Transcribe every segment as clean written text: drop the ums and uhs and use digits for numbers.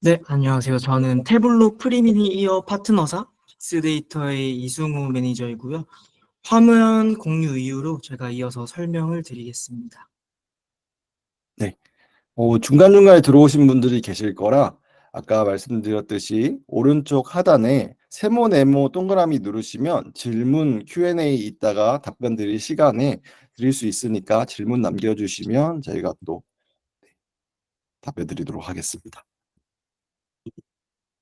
네, 안녕하세요. 저는 태블로 프리미어 파트너사 빅스데이터의 이승우 매니저이고요. 화면 공유 이유로 제가 이어서 설명을 드리겠습니다. 네. 중간중간에 들어오신 분들이 계실 거라 아까 말씀드렸듯이 오른쪽 하단에 세모 네모 동그라미 누르시면 질문 Q&A 있다가 답변 드릴 시간에 드릴 수 있으니까 질문 남겨주시면 저희가 또 답변 드리도록 하겠습니다.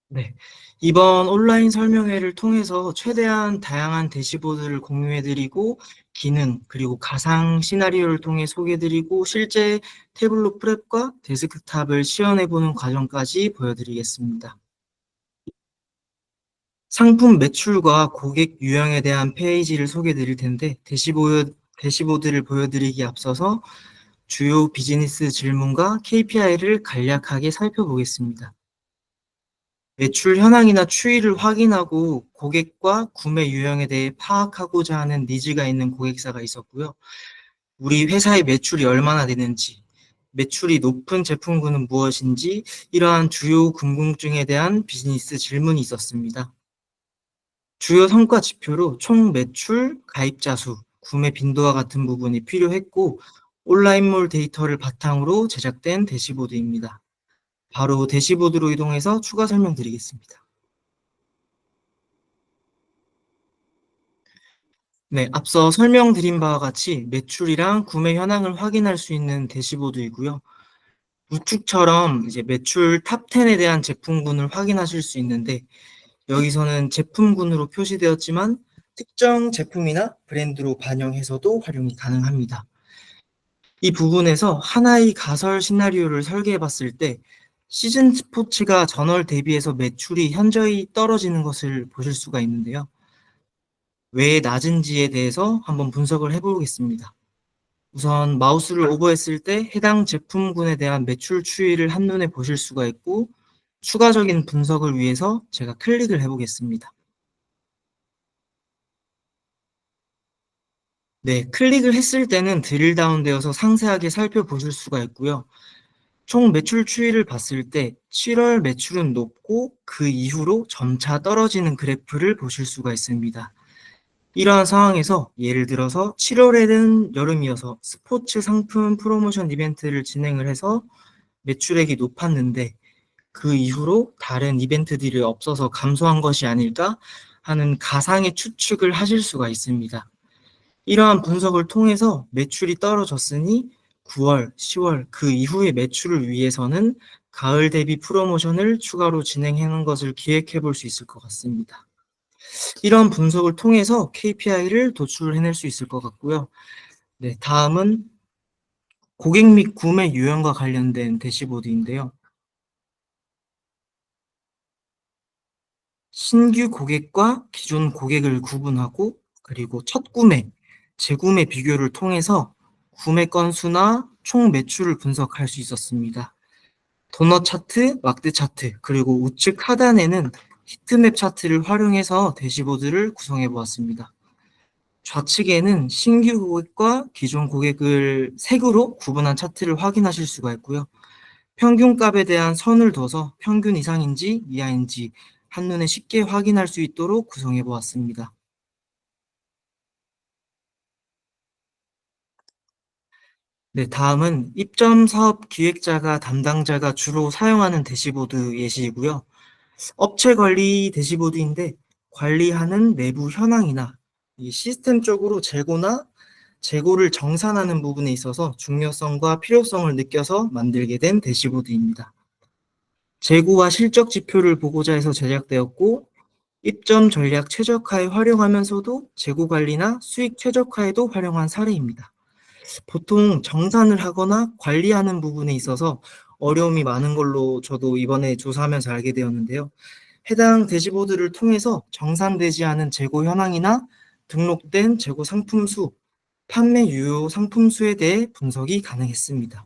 네, 이번 온라인 설명회를 통해서 최대한 다양한 대시보드를 공유해드리고 기능 그리고 가상 시나리오를 통해 소개해드리고 실제 태블로 프랩과 데스크탑을 시연해보는 과정까지 보여드리겠습니다. 상품 매출과 고객 유형에 대한 페이지를 소개해 드릴 텐데, 대시보드를 보여드리기 앞서서 주요 비즈니스 질문과 KPI를 간략하게 살펴보겠습니다. 매출 현황이나 추이를 확인하고 고객과 구매 유형에 대해 파악하고자 하는 니즈가 있는 고객사가 있었고요. 우리 회사의 매출이 얼마나 되는지, 매출이 높은 제품군은 무엇인지, 이러한 주요 궁금증에 대한 비즈니스 질문이 있었습니다. 주요 성과 지표로 총 매출, 가입자 수, 구매 빈도와 같은 부분이 필요했고, 온라인몰 데이터를 바탕으로 제작된 대시보드입니다. 바로 대시보드로 이동해서 추가 설명드리겠습니다. 네, 앞서 설명드린 바와 같이 매출이랑 구매 현황을 확인할 수 있는 대시보드이고요. 우측처럼 이제 매출 탑 10에 대한 제품군을 확인하실 수 있는데, 여기서는 제품군으로 표시되었지만 특정 제품이나 브랜드로 반영해서도 활용이 가능합니다. 이 부분에서 하나의 가설 시나리오를 설계해 봤을 때 시즌 스포츠가 전월 대비해서 매출이 현저히 떨어지는 것을 보실 수가 있는데요. 왜 낮은지에 대해서 한번 분석을 해보겠습니다. 우선 마우스를 오버했을 때 해당 제품군에 대한 매출 추이를 한눈에 보실 수가 있고, 추가적인 분석을 위해서 제가 클릭을 해보겠습니다. 네, 클릭을 했을 때는 드릴 다운되어서 상세하게 살펴보실 수가 있고요. 총 매출 추이를 봤을 때 7월 매출은 높고 그 이후로 점차 떨어지는 그래프를 보실 수가 있습니다. 이러한 상황에서 예를 들어서 7월에는 여름이어서 스포츠 상품 프로모션 이벤트를 진행을 해서 매출액이 높았는데 그 이후로 다른 이벤트들이 없어서 감소한 것이 아닐까 하는 가상의 추측을 하실 수가 있습니다. 이러한 분석을 통해서 매출이 떨어졌으니 9월, 10월 그 이후의 매출을 위해서는 가을 대비 프로모션을 추가로 진행하는 것을 기획해 볼 수 있을 것 같습니다. 이런 분석을 통해서 KPI를 도출해낼 수 있을 것 같고요. 네, 다음은 고객 및 구매 유형과 관련된 대시보드인데요. 신규 고객과 기존 고객을 구분하고 그리고 첫 구매, 재구매 비교를 통해서 구매 건수나 총 매출을 분석할 수 있었습니다. 도넛 차트, 막대 차트, 그리고 우측 하단에는 히트맵 차트를 활용해서 대시보드를 구성해 보았습니다. 좌측에는 신규 고객과 기존 고객을 색으로 구분한 차트를 확인하실 수가 있고요. 평균값에 대한 선을 둬서 평균 이상인지 이하인지 한눈에 쉽게 확인할 수 있도록 구성해 보았습니다. 네, 다음은 입점 사업 기획자가 담당자가 주로 사용하는 대시보드 예시이고요. 업체 관리 대시보드인데 관리하는 내부 현황이나 이 시스템적으로 재고를 정산하는 부분에 있어서 중요성과 필요성을 느껴서 만들게 된 대시보드입니다. 재고와 실적 지표를 보고자 해서 제작되었고, 입점 전략 최적화에 활용하면서도 재고 관리나 수익 최적화에도 활용한 사례입니다. 보통 정산을 하거나 관리하는 부분에 있어서 어려움이 많은 걸로 저도 이번에 조사하면서 알게 되었는데요. 해당 대시보드를 통해서 정산되지 않은 재고 현황이나 등록된 재고 상품 수, 판매 유효 상품 수에 대해 분석이 가능했습니다.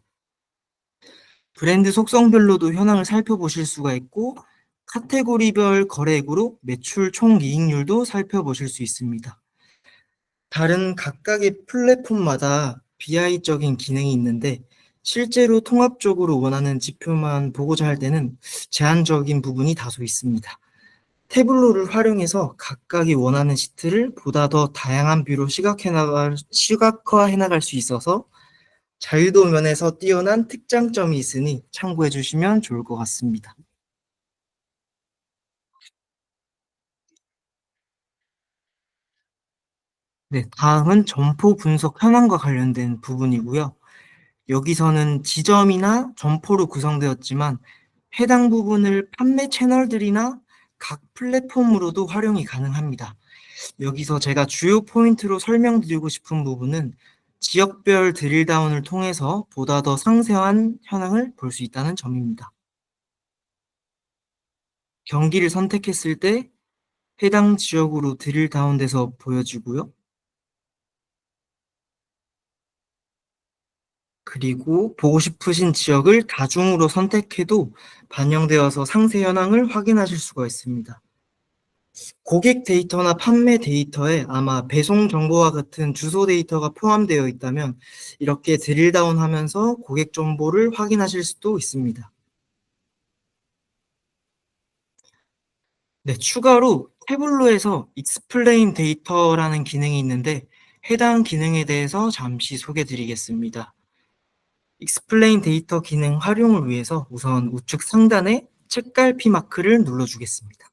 브랜드 속성별로도 현황을 살펴보실 수가 있고, 카테고리별 거래액으로 매출 총이익률도 살펴보실 수 있습니다. 다른 각각의 플랫폼마다 BI적인 기능이 있는데 실제로 통합적으로 원하는 지표만 보고자 할 때는 제한적인 부분이 다소 있습니다. 태블로를 활용해서 각각이 원하는 시트를 보다 더 다양한 뷰로 시각화해 나갈 수 있어서 자유도 면에서 뛰어난 특장점이 있으니 참고해 주시면 좋을 것 같습니다. 네, 다음은 점포 분석 현황과 관련된 부분이고요. 여기서는 지점이나 점포로 구성되었지만 해당 부분을 판매 채널들이나 각 플랫폼으로도 활용이 가능합니다. 여기서 제가 주요 포인트로 설명드리고 싶은 부분은 지역별 드릴다운을 통해서 보다 더 상세한 현황을 볼 수 있다는 점입니다. 경기를 선택했을 때 해당 지역으로 드릴다운돼서 보여지고요. 그리고 보고 싶으신 지역을 다중으로 선택해도 반영되어서 상세 현황을 확인하실 수가 있습니다. 고객 데이터나 판매 데이터에 아마 배송 정보와 같은 주소 데이터가 포함되어 있다면 이렇게 드릴다운 하면서 고객 정보를 확인하실 수도 있습니다. 네, 추가로 태블로에서 익스플레인 데이터라는 기능이 있는데 해당 기능에 대해서 잠시 소개 드리겠습니다. 익스플레인 데이터 기능 활용을 위해서 우선 우측 상단에 책갈피 마크를 눌러주겠습니다.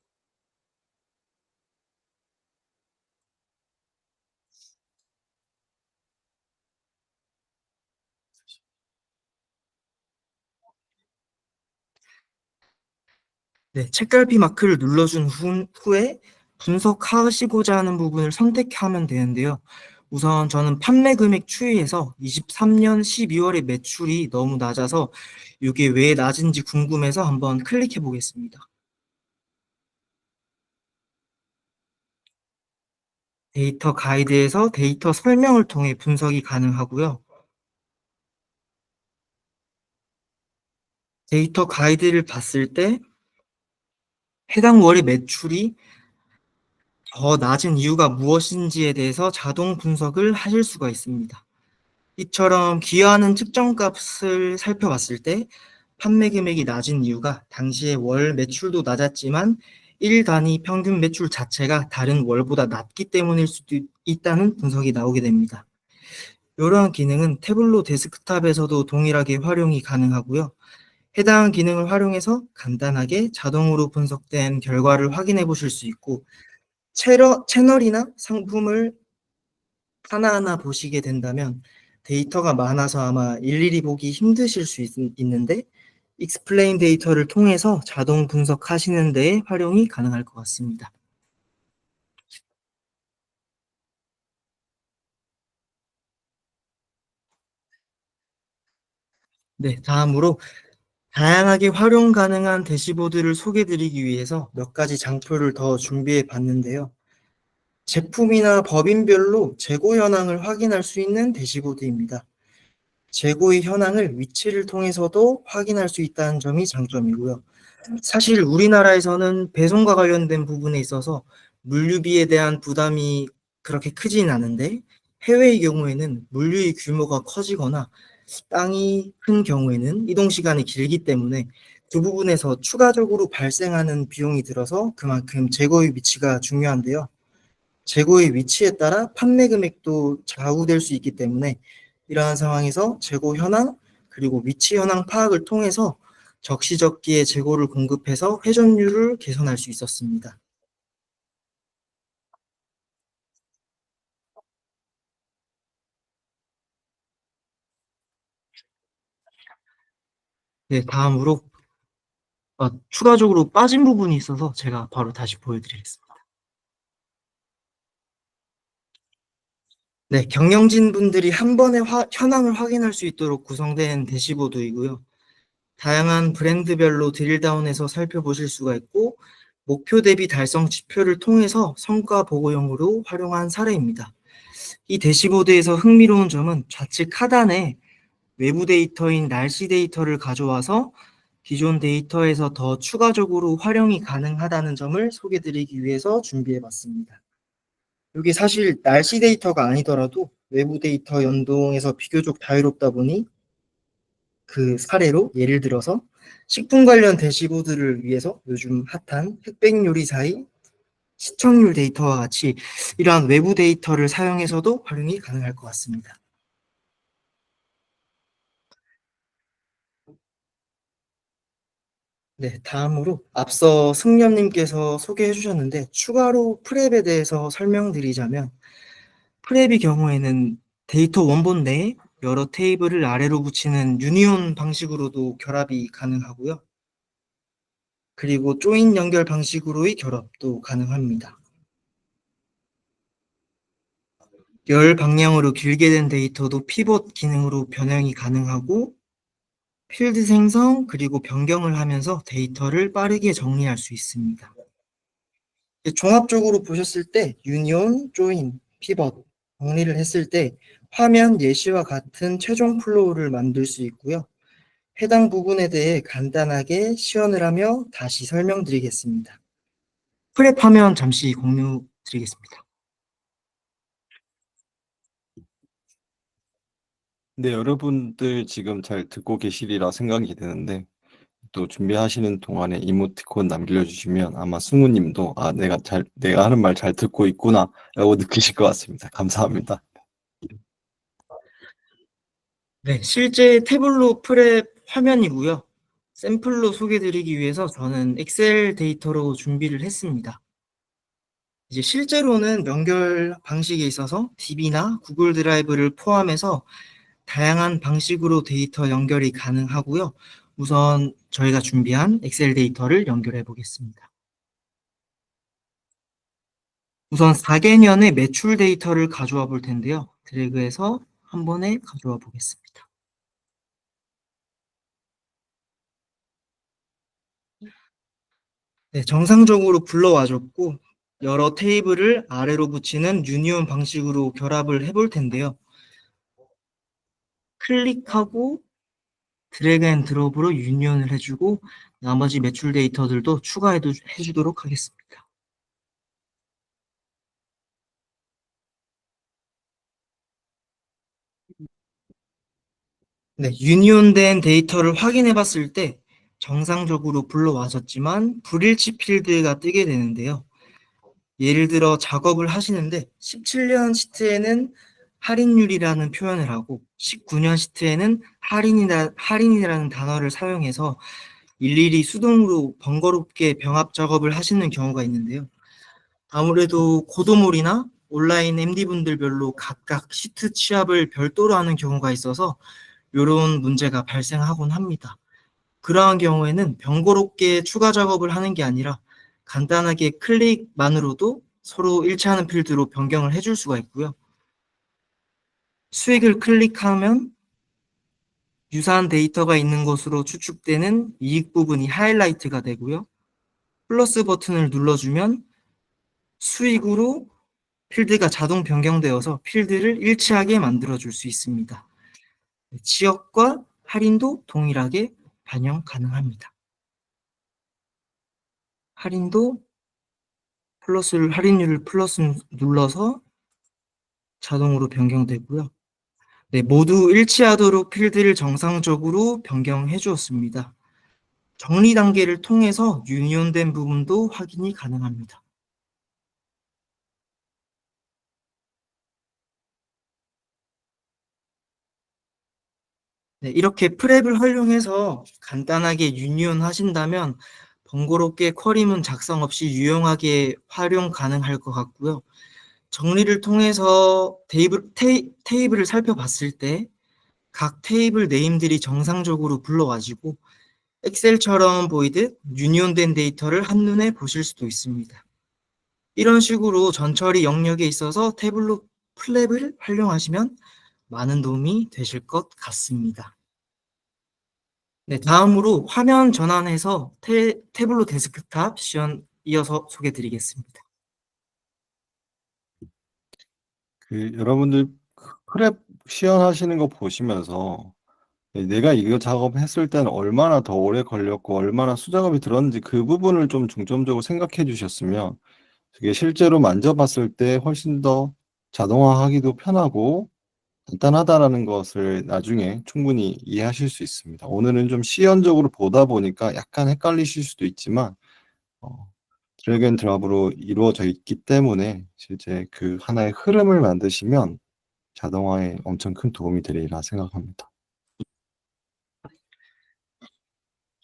네, 책갈피 마크를 눌러준 후에 분석하시고자 하는 부분을 선택하면 되는데요. 우선 저는 판매 금액 추이에서 23년 12월의 매출이 너무 낮아서 이게 왜 낮은지 궁금해서 한번 클릭해 보겠습니다. 데이터 가이드에서 데이터 설명을 통해 분석이 가능하고요. 데이터 가이드를 봤을 때 해당 월의 매출이 더 낮은 이유가 무엇인지에 대해서 자동 분석을 하실 수가 있습니다. 이처럼 기여하는 측정 값을 살펴봤을 때 판매 금액이 낮은 이유가 당시에 월 매출도 낮았지만 일 단위 평균 매출 자체가 다른 월보다 낮기 때문일 수도 있다는 분석이 나오게 됩니다. 이러한 기능은 태블로 데스크탑에서도 동일하게 활용이 가능하고요. 해당 기능을 활용해서 간단하게 자동으로 분석된 결과를 확인해 보실 수 있고 채널이나 상품을 하나하나 보시게 된다면 데이터가 많아서 아마 일일이 보기 힘드실 수 있는데 익스플레인 데이터를 통해서 자동 분석하시는 데 활용이 가능할 것 같습니다. 네, 다음으로 다양하게 활용 가능한 대시보드를 소개해 드리기 위해서 몇 가지 장표를 더 준비해 봤는데요. 제품이나 법인별로 재고 현황을 확인할 수 있는 대시보드입니다. 재고의 현황을 위치를 통해서도 확인할 수 있다는 점이 장점이고요. 사실 우리나라에서는 배송과 관련된 부분에 있어서 물류비에 대한 부담이 그렇게 크진 않은데 해외의 경우에는 물류의 규모가 커지거나 땅이 큰 경우에는 이동 시간이 길기 때문에 그 부분에서 추가적으로 발생하는 비용이 들어서 그만큼 재고의 위치가 중요한데요. 재고의 위치에 따라 판매 금액도 좌우될 수 있기 때문에 이러한 상황에서 재고 현황 그리고 위치 현황 파악을 통해서 적시적기에 재고를 공급해서 회전율을 개선할 수 있었습니다. 네, 다음으로 추가적으로 빠진 부분이 있어서 제가 바로 다시 보여드리겠습니다. 네, 경영진 분들이 한 번에 현황을 확인할 수 있도록 구성된 대시보드이고요. 다양한 브랜드별로 드릴다운해서 살펴보실 수가 있고 목표 대비 달성 지표를 통해서 성과 보고용으로 활용한 사례입니다. 이 대시보드에서 흥미로운 점은 좌측 하단에 외부 데이터인 날씨 데이터를 가져와서 기존 데이터에서 더 추가적으로 활용이 가능하다는 점을 소개드리기 위해서 준비해 봤습니다. 이게 사실 날씨 데이터가 아니더라도 외부 데이터 연동해서 비교적 자유롭다 보니 그 사례로 예를 들어서 식품 관련 대시보드를 위해서 요즘 핫한 흑백 요리사의 시청률 데이터와 같이 이러한 외부 데이터를 사용해서도 활용이 가능할 것 같습니다. 네, 다음으로 앞서 승려님께서 소개해 주셨는데 추가로 프랩에 대해서 설명드리자면 프랩의 경우에는 데이터 원본 내에 여러 테이블을 아래로 붙이는 유니온 방식으로도 결합이 가능하고요. 그리고 조인 연결 방식으로의 결합도 가능합니다. 열 방향으로 길게 된 데이터도 피벗 기능으로 변형이 가능하고 필드 생성 그리고 변경을 하면서 데이터를 빠르게 정리할 수 있습니다. 종합적으로 보셨을 때 유니온, 조인, 피벗 정리를 했을 때 화면 예시와 같은 최종 플로우를 만들 수 있고요. 해당 부분에 대해 간단하게 시연을 하며 다시 설명드리겠습니다. 프랩 화면 잠시 공유 드리겠습니다. 네, 여러분들 지금 잘 듣고 계시리라 생각이 드는데 또 준비하시는 동안에 이모티콘 남겨주시면 아마 승우님도 아 내가 하는 말 잘 듣고 있구나라고 느끼실 것 같습니다. 감사합니다. 네, 실제 태블로 프랩 화면이고요. 샘플로 소개드리기 위해서 저는 엑셀 데이터로 준비를 했습니다. 이제 실제로는 연결 방식에 있어서 DB나 구글 드라이브를 포함해서 다양한 방식으로 데이터 연결이 가능하고요. 우선 저희가 준비한 엑셀 데이터를 연결해 보겠습니다. 우선 4개년의 매출 데이터를 가져와 볼 텐데요. 드래그해서 한 번에 가져와 보겠습니다. 네, 정상적으로 불러와줬고 여러 테이블을 아래로 붙이는 유니온 방식으로 결합을 해볼 텐데요. 클릭하고 드래그 앤 드롭으로 유니온을 해주고 나머지 매출 데이터들도 해주도록 하겠습니다. 네, 유니온된 데이터를 확인해 봤을 때 정상적으로 불러와졌지만 불일치 필드가 뜨게 되는데요. 예를 들어 작업을 하시는데 17년 시트에는 할인율이라는 표현을 하고 19년 시트에는 할인이라는 단어를 사용해서 일일이 수동으로 번거롭게 병합 작업을 하시는 경우가 있는데요. 아무래도 고도몰이나 온라인 MD분들별로 각각 시트 취합을 별도로 하는 경우가 있어서 이런 문제가 발생하곤 합니다. 그러한 경우에는 번거롭게 추가 작업을 하는 게 아니라 간단하게 클릭만으로도 서로 일치하는 필드로 변경을 해줄 수가 있고요. 수익을 클릭하면 유사한 데이터가 있는 것으로 추측되는 이익 부분이 하이라이트가 되고요. 플러스 버튼을 눌러주면 수익으로 필드가 자동 변경되어서 필드를 일치하게 만들어줄 수 있습니다. 지역과 할인도 동일하게 반영 가능합니다. 할인율을 플러스 눌러서 자동으로 변경되고요. 네, 모두 일치하도록 필드를 정상적으로 변경해 주었습니다. 정리 단계를 통해서 유니온된 부분도 확인이 가능합니다. 네, 이렇게 프랩을 활용해서 간단하게 유니온 하신다면 번거롭게 쿼리문 작성 없이 유용하게 활용 가능할 것 같고요. 정리를 통해서 테이블을 살펴봤을 때 각 테이블 네임들이 정상적으로 불러와지고 엑셀처럼 보이듯 유니온된 데이터를 한눈에 보실 수도 있습니다. 이런 식으로 전처리 영역에 있어서 태블로 플랩을 활용하시면 많은 도움이 되실 것 같습니다. 네, 다음으로 화면 전환해서 태블로 데스크탑 시연 이어서 소개해 드리겠습니다. 여러분들 프랩 시연하시는 거 보시면서 내가 이거 작업했을 때는 얼마나 더 오래 걸렸고 얼마나 수작업이 들었는지 그 부분을 좀 중점적으로 생각해 주셨으면 그게 실제로 만져봤을 때 훨씬 더 자동화하기도 편하고 간단하다라는 것을 나중에 충분히 이해하실 수 있습니다. 오늘은 좀 시연적으로 보다 보니까 약간 헷갈리실 수도 있지만 드래그 앤 드랍으로 이루어져 있기 때문에 실제 그 하나의 흐름을 만드시면 자동화에 엄청 큰 도움이 되리라 생각합니다.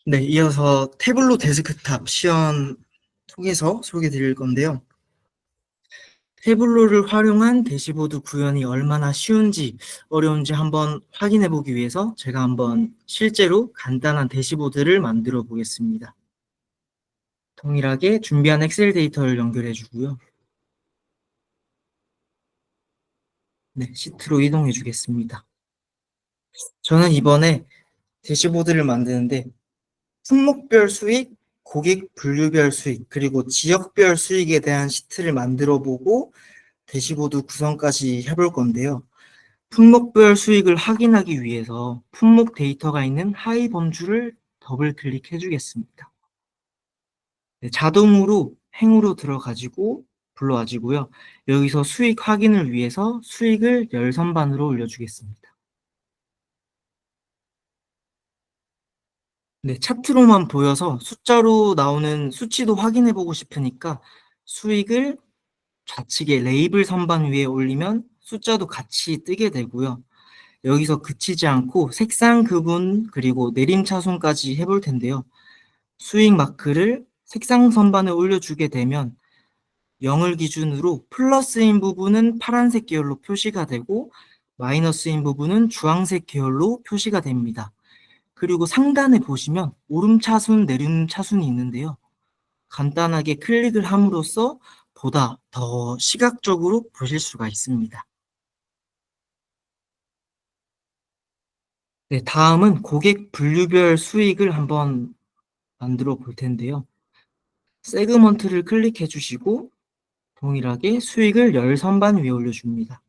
네, 이어서 태블로 데스크탑 시연 통해서 소개해 드릴 건데요. 태블로를 활용한 대시보드 구현이 얼마나 쉬운지 어려운지 한번 확인해 보기 위해서 제가 한번 실제로 간단한 대시보드를 만들어 보겠습니다. 동일하게 준비한 엑셀 데이터를 연결해 주고요. 네, 시트로 이동해 주겠습니다. 저는 이번에 대시보드를 만드는데 품목별 수익, 고객 분류별 수익, 그리고 지역별 수익에 대한 시트를 만들어 보고 대시보드 구성까지 해볼 건데요. 품목별 수익을 확인하기 위해서 품목 데이터가 있는 하위 범주를 더블 클릭해 주겠습니다. 네, 자동으로 행으로 들어가지고 불러와지고요. 여기서 수익 확인을 위해서 수익을 열선반으로 올려주겠습니다. 네, 차트로만 보여서 숫자로 나오는 수치도 확인해 보고 싶으니까 수익을 좌측에 레이블 선반 위에 올리면 숫자도 같이 뜨게 되고요. 여기서 그치지 않고 색상 구분 그리고 내림차순까지 해볼 텐데요. 수익 마크를 색상 선반에 올려주게 되면 0을 기준으로 플러스인 부분은 파란색 계열로 표시가 되고 마이너스인 부분은 주황색 계열로 표시가 됩니다. 그리고 상단에 보시면 오름차순, 내림차순이 있는데요. 간단하게 클릭을 함으로써 보다 더 시각적으로 보실 수가 있습니다. 네, 다음은 고객 분류별 수익을 한번 만들어 볼 텐데요. 세그먼트를 클릭해 주시고 동일하게 수익을 열 선반 위에 올려줍니다.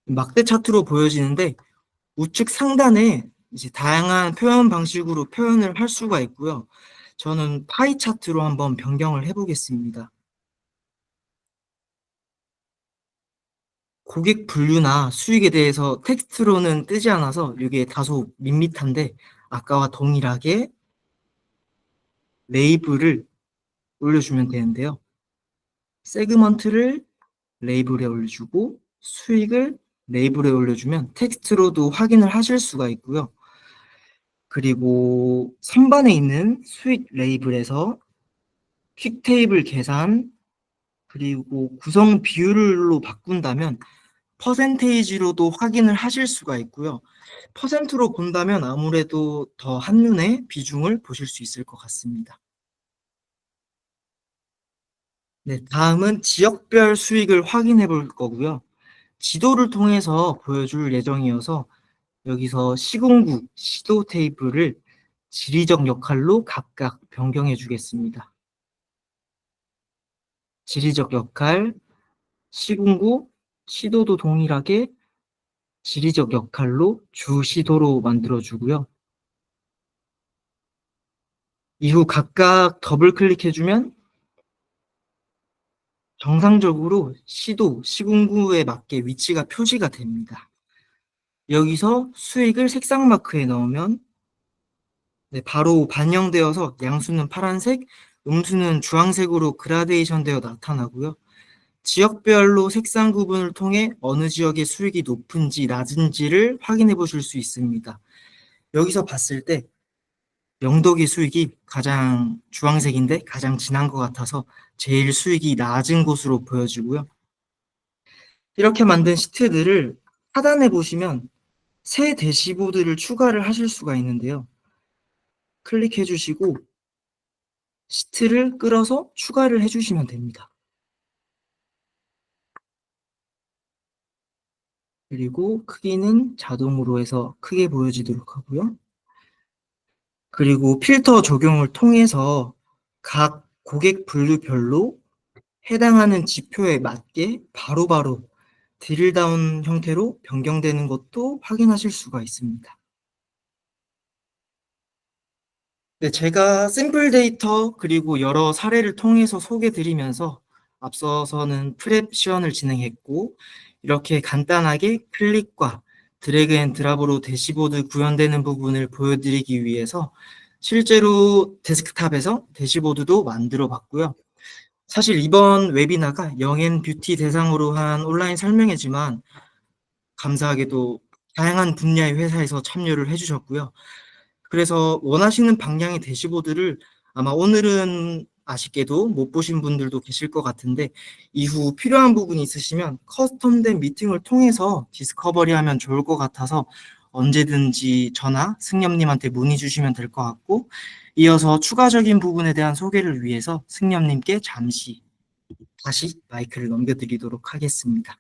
막대 차트로 보여지는데 우측 상단에 이제 다양한 표현 방식으로 표현을 할 수가 있고요. 저는 파이 차트로 한번 변경을 해보겠습니다. 고객 분류나 수익에 대해서 텍스트로는 뜨지 않아서 이게 다소 밋밋한데 아까와 동일하게 레이블을 올려주면 되는데요. 세그먼트를 레이블에 올려주고 수익을 레이블에 올려주면 텍스트로도 확인을 하실 수가 있고요. 그리고 선반에 있는 수익 레이블에서 퀵 테이블 계산 그리고 구성 비율로 바꾼다면 퍼센테이지로도 확인을 하실 수가 있고요. 퍼센트로 본다면 아무래도 더 한눈에 비중을 보실 수 있을 것 같습니다. 네, 다음은 지역별 수익을 확인해 볼 거고요. 지도를 통해서 보여줄 예정이어서 여기서 시공구, 시도 테이블을 지리적 역할로 각각 변경해 주겠습니다. 지리적 역할, 시군구, 시도도 동일하게 지리적 역할로 주 시도로 만들어 주고요. 이후 각각 더블 클릭해 주면 정상적으로 시도, 시군구에 맞게 위치가 표시가 됩니다. 여기서 수익을 색상 마크에 넣으면 네, 바로 반영되어서 양수는 파란색, 음수는 주황색으로 그라데이션 되어 나타나고요. 지역별로 색상 구분을 통해 어느 지역의 수익이 높은지 낮은지를 확인해 보실 수 있습니다. 여기서 봤을 때 영덕의 수익이 가장 주황색인데 가장 진한 것 같아서 제일 수익이 낮은 곳으로 보여지고요. 이렇게 만든 시트들을 하단에 보시면 새 대시보드를 추가를 하실 수가 있는데요. 클릭해 주시고 시트를 끌어서 추가를 해주시면 됩니다. 그리고 크기는 자동으로 해서 크게 보여지도록 하고요. 그리고 필터 적용을 통해서 각 고객 분류별로 해당하는 지표에 맞게 바로바로 드릴다운 형태로 변경되는 것도 확인하실 수가 있습니다. 네, 제가 샘플 데이터 그리고 여러 사례를 통해서 소개해 드리면서 앞서서는 프랩 시연을 진행했고, 이렇게 간단하게 클릭과 드래그 앤 드랍으로 대시보드 구현되는 부분을 보여드리기 위해서 실제로 데스크탑에서 대시보드도 만들어 봤고요. 사실 이번 웨비나가 영앤뷰티 대상으로 한 온라인 설명회지만 감사하게도 다양한 분야의 회사에서 참여를 해주셨고요. 그래서 원하시는 방향의 대시보드를 아마 오늘은 아쉽게도 못 보신 분들도 계실 것 같은데 이후 필요한 부분이 있으시면 커스텀된 미팅을 통해서 디스커버리하면 좋을 것 같아서 언제든지 저나 승엽님한테 문의 주시면 될 것 같고 이어서 추가적인 부분에 대한 소개를 위해서 승엽님께 잠시 다시 마이크를 넘겨드리도록 하겠습니다.